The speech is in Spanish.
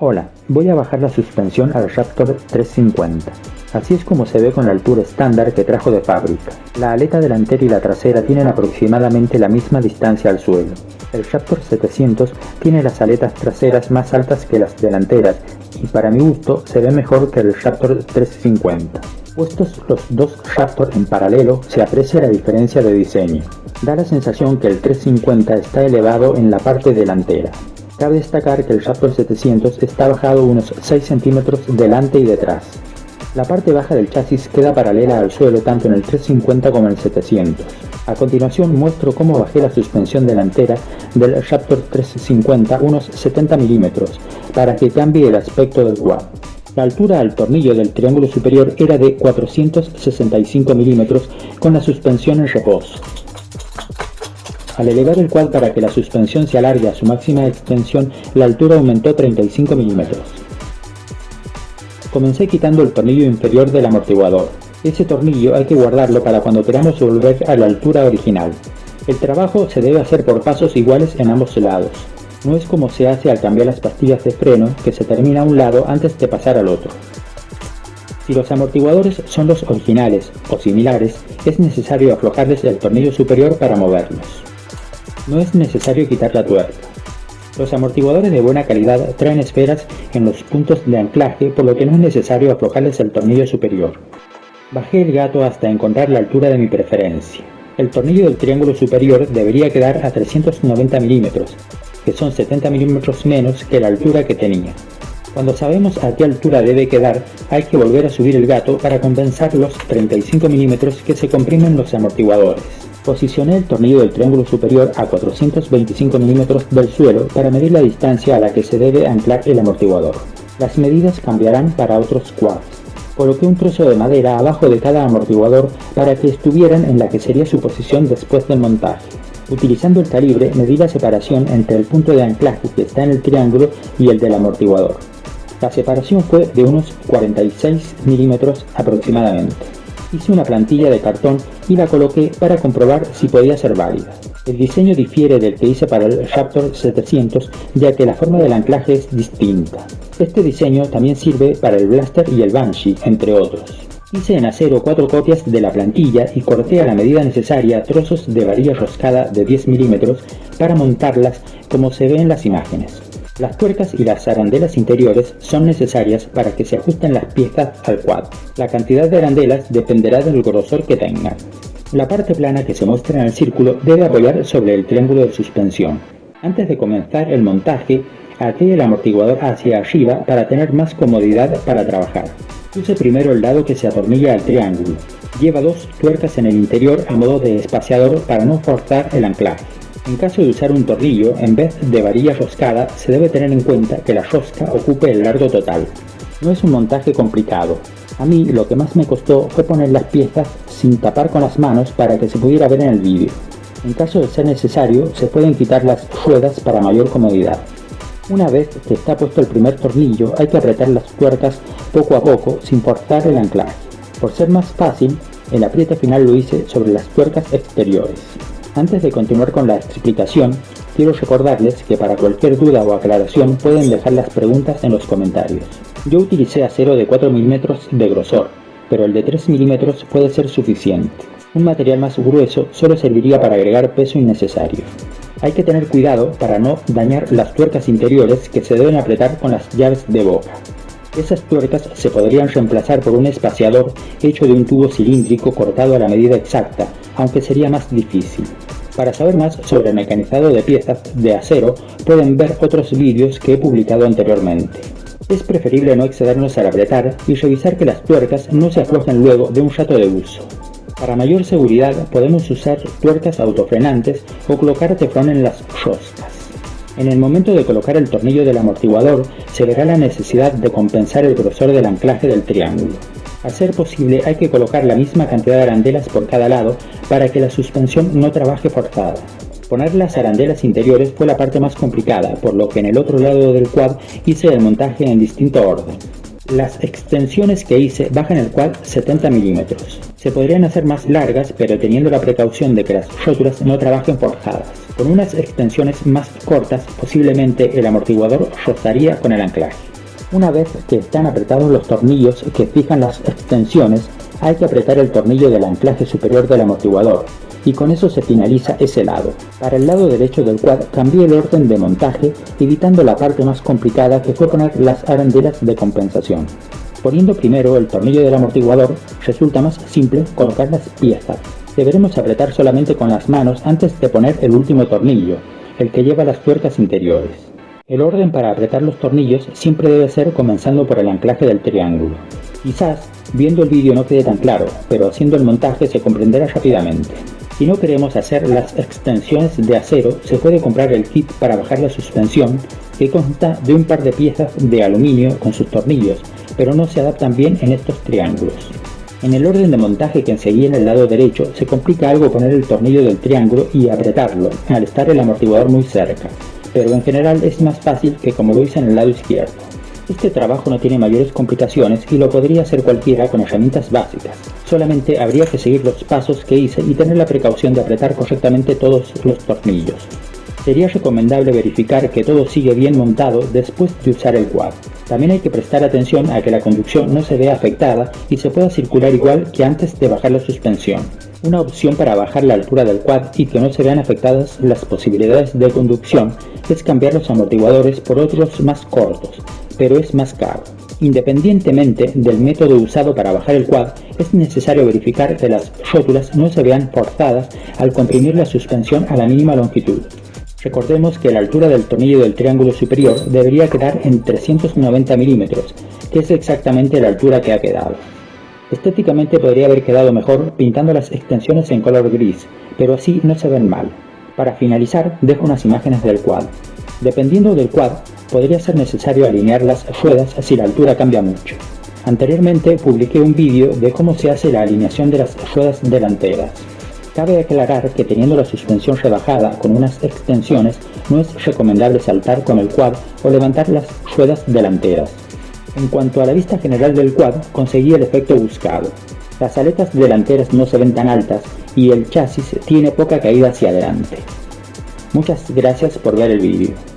Hola, voy a bajar la suspensión al Raptor 350. Así es como se ve con la altura estándar que trajo de fábrica. La aleta delantera y la trasera tienen aproximadamente la misma distancia al suelo. El Raptor 700 tiene las aletas traseras más altas que las delanteras y para mi gusto se ve mejor que el Raptor 350. Puestos los dos Raptor en paralelo, se aprecia la diferencia de diseño. Da la sensación que el 350 está elevado en la parte delantera. Cabe destacar que el Raptor 700 está bajado unos 6 centímetros delante y detrás. La parte baja del chasis queda paralela al suelo tanto en el 350 como en el 700. A continuación muestro cómo bajé la suspensión delantera del Raptor 350 unos 70 milímetros para que cambie el aspecto del quad. La altura al tornillo del triángulo superior era de 465 milímetros con la suspensión en reposo. Al elevar el quad para que la suspensión se alargue a su máxima extensión, la altura aumentó 35 milímetros. Comencé quitando el tornillo inferior del amortiguador. Ese tornillo hay que guardarlo para cuando queramos volver a la altura original. El trabajo se debe hacer por pasos iguales en ambos lados. No es como se hace al cambiar las pastillas de freno, que se termina a un lado antes de pasar al otro. Si los amortiguadores son los originales o similares, es necesario aflojarles el tornillo superior para moverlos. No es necesario quitar la tuerca. Los amortiguadores de buena calidad traen esferas en los puntos de anclaje, por lo que no es necesario aflojarles el tornillo superior. Bajé el gato hasta encontrar la altura de mi preferencia. El tornillo del triángulo superior debería quedar a 390 milímetros, que son 70 milímetros menos que la altura que tenía. Cuando sabemos a qué altura debe quedar, hay que volver a subir el gato para compensar los 35 milímetros que se comprimen los amortiguadores. Posicioné el tornillo del triángulo superior a 425 milímetros del suelo para medir la distancia a la que se debe anclar el amortiguador. Las medidas cambiarán para otros quads. Coloqué un trozo de madera abajo de cada amortiguador para que estuvieran en la que sería su posición después del montaje. Utilizando el calibre, medí la separación entre el punto de anclaje que está en el triángulo y el del amortiguador. La separación fue de unos 46 milímetros aproximadamente. Hice una plantilla de cartón y la coloqué para comprobar si podía ser válida. El diseño difiere del que hice para el Raptor 700, ya que la forma del anclaje es distinta. Este diseño también sirve para el Blaster y el Banshee, entre otros. Hice en acero 4 copias de la plantilla y corté a la medida necesaria trozos de varilla roscada de 10 milímetros para montarlas como se ve en las imágenes. Las tuercas y las arandelas interiores son necesarias para que se ajusten las piezas al quad. La cantidad de arandelas dependerá del grosor que tengan. La parte plana que se muestra en el círculo debe apoyar sobre el triángulo de suspensión. Antes de comenzar el montaje, até el amortiguador hacia arriba para tener más comodidad para trabajar. Puse primero el lado que se atornilla al triángulo. Lleva 2 tuercas en el interior a modo de espaciador para no forzar el anclaje. En caso de usar un tornillo, en vez de varilla roscada, se debe tener en cuenta que la rosca ocupe el largo total. No es un montaje complicado. A mí lo que más me costó fue poner las piezas sin tapar con las manos para que se pudiera ver en el vídeo. En caso de ser necesario, se pueden quitar las ruedas para mayor comodidad. Una vez que está puesto el primer tornillo, hay que apretar las tuercas poco a poco sin forzar el anclaje. Por ser más fácil, el apriete final lo hice sobre las tuercas exteriores. Antes de continuar con la explicación, quiero recordarles que para cualquier duda o aclaración pueden dejar las preguntas en los comentarios. Yo utilicé acero de 4 milímetros de grosor, pero el de 3 milímetros puede ser suficiente. Un material más grueso solo serviría para agregar peso innecesario. Hay que tener cuidado para no dañar las tuercas interiores que se deben apretar con las llaves de boca. Esas tuercas se podrían reemplazar por un espaciador hecho de un tubo cilíndrico cortado a la medida exacta, aunque sería más difícil. Para saber más sobre el mecanizado de piezas de acero, pueden ver otros vídeos que he publicado anteriormente. Es preferible no excedernos al apretar y revisar que las tuercas no se aflojen luego de un rato de uso. Para mayor seguridad podemos usar tuercas autofrenantes o colocar teflón en las roscas. En el momento de colocar el tornillo del amortiguador se verá la necesidad de compensar el grosor del anclaje del triángulo. A ser posible hay que colocar la misma cantidad de arandelas por cada lado para que la suspensión no trabaje forzada. Poner las arandelas interiores fue la parte más complicada, por lo que en el otro lado del quad hice el montaje en distinto orden. Las extensiones que hice bajan el quad 70 milímetros. Se podrían hacer más largas, pero teniendo la precaución de que las rótulas no trabajen forjadas. Con unas extensiones más cortas, posiblemente el amortiguador rozaría con el anclaje. Una vez que están apretados los tornillos que fijan las extensiones, hay que apretar el tornillo del anclaje superior del amortiguador, y con eso se finaliza ese lado. Para el lado derecho del quad cambié el orden de montaje, evitando la parte más complicada que fue poner las arandelas de compensación. Poniendo primero el tornillo del amortiguador, resulta más simple colocar las piezas. Deberemos apretar solamente con las manos antes de poner el último tornillo, el que lleva las tuercas interiores. El orden para apretar los tornillos siempre debe ser comenzando por el anclaje del triángulo. Quizás, viendo el vídeo no quede tan claro, pero haciendo el montaje se comprenderá rápidamente. Si no queremos hacer las extensiones de acero, se puede comprar el kit para bajar la suspensión, que consta de un par de piezas de aluminio con sus tornillos, pero no se adaptan bien en estos triángulos. En el orden de montaje que seguí en el lado derecho, se complica algo poner el tornillo del triángulo y apretarlo, al estar el amortiguador muy cerca, pero en general es más fácil que como lo hice en el lado izquierdo. Este trabajo no tiene mayores complicaciones y lo podría hacer cualquiera con herramientas básicas. Solamente habría que seguir los pasos que hice y tener la precaución de apretar correctamente todos los tornillos. Sería recomendable verificar que todo sigue bien montado después de usar el quad. También hay que prestar atención a que la conducción no se vea afectada y se pueda circular igual que antes de bajar la suspensión. Una opción para bajar la altura del quad y que no se vean afectadas las posibilidades de conducción es cambiar los amortiguadores por otros más cortos, pero es más caro. Independientemente del método usado para bajar el quad, es necesario verificar que las rótulas no se vean forzadas al comprimir la suspensión a la mínima longitud. Recordemos que la altura del tornillo del triángulo superior debería quedar en 390 milímetros, que es exactamente la altura que ha quedado. Estéticamente podría haber quedado mejor pintando las extensiones en color gris, pero así no se ven mal. Para finalizar, dejo unas imágenes del quad. Dependiendo del quad, podría ser necesario alinear las ruedas si la altura cambia mucho. Anteriormente publiqué un vídeo de cómo se hace la alineación de las ruedas delanteras. Cabe aclarar que teniendo la suspensión rebajada con unas extensiones, no es recomendable saltar con el quad o levantar las ruedas delanteras. En cuanto a la vista general del quad, conseguí el efecto buscado. Las aletas delanteras no se ven tan altas y el chasis tiene poca caída hacia adelante. Muchas gracias por ver el vídeo.